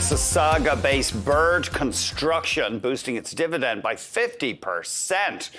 Mississauga-based Bird Construction boosting its dividend by 50%.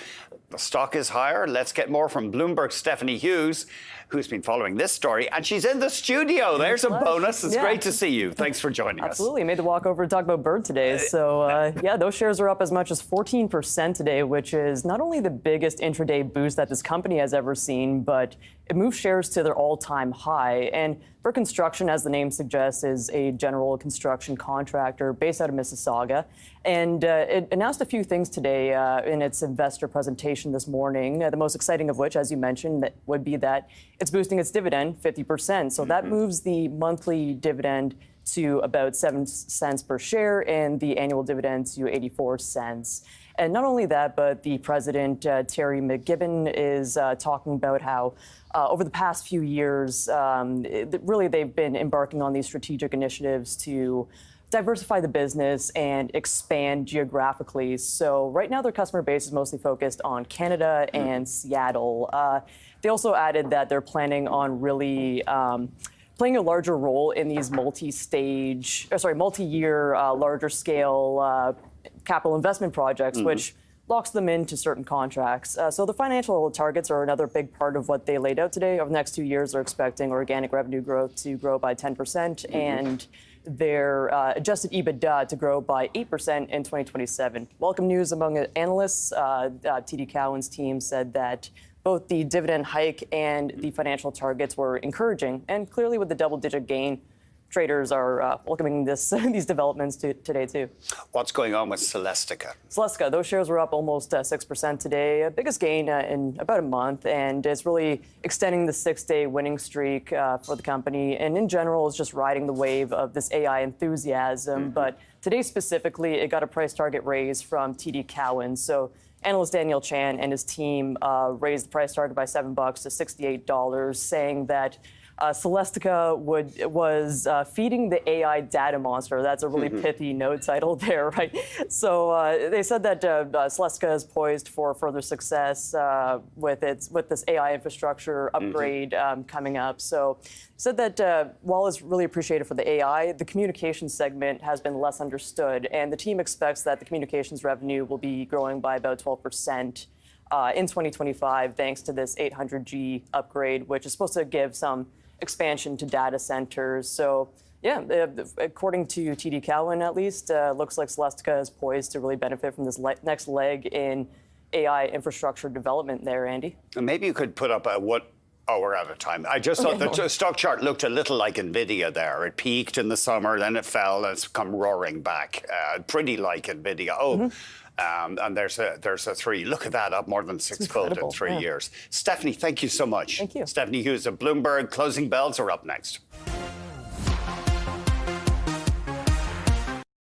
The stock is higher. Let's get more from Bloomberg's Stephanie Hughes, who's been following this story, and she's in the studio. There's a bonus. It's great to see you. Thanks for joining us. Absolutely. Made the walk over to talk about Bird today. So, yeah, those shares are up as much as 14% today, which is not only the biggest intraday boost that this company has ever seen, but it moved shares to their all-time high. And Bird Construction, as the name suggests, is a general construction contractor based out of Mississauga. And it announced a few things today in its investor presentation this morning, the most exciting of which, as you mentioned, that would be that it's boosting its dividend 50%. So that moves the monthly dividend to about 7 cents per share and the annual dividend to 84 cents. And not only that, but the president, Terry McGibbon, is talking about how over the past few years, really they've been embarking on these strategic initiatives to diversify the business and expand geographically. So right now their customer base is mostly focused on Canada and Seattle. They also added that they're planning on really playing a larger role in these multi-year, larger scale capital investment projects, which locks them into certain contracts. So the financial targets are another big part of what they laid out today. Over the next 2 years, they're expecting organic revenue growth to grow by 10% and their adjusted EBITDA to grow by 8% in 2027. Welcome news among analysts. TD Cowen's team said that both the dividend hike and the financial targets were encouraging, and clearly with the double-digit gain, traders are welcoming these developments today, too. What's going on with Celestica? Celestica, those shares were up almost 6% today, biggest gain in about a month, and it's really extending the 6-day winning streak for the company. And in general, it's just riding the wave of this AI enthusiasm. But today specifically, it got a price target raise from TD Cowen. So analyst Daniel Chan and his team raised the price target by $7 to $68, saying that Celestica was feeding the AI data monster. That's a really pithy note title there, right? So they said that Celestica is poised for further success with this AI infrastructure upgrade coming up. So said that while it's really appreciated for the AI, the communications segment has been less understood, and the team expects that the communications revenue will be growing by about 12% in 2025, thanks to this 800G upgrade, which is supposed to give some expansion to data centers. So, yeah, according to TD Cowen, at least, looks like Celestica is poised to really benefit from this next leg in AI infrastructure development there, Andy. And maybe you could put up we're out of time. I just thought the stock chart looked a little like NVIDIA there. It peaked in the summer, then it fell, and it's come roaring back. Pretty like NVIDIA. And there's a 3. Look at that, up more than 6-fold in 3 years. Stephanie, thank you so much. Thank you. Stephanie Hughes of Bloomberg. Closing bells are up next.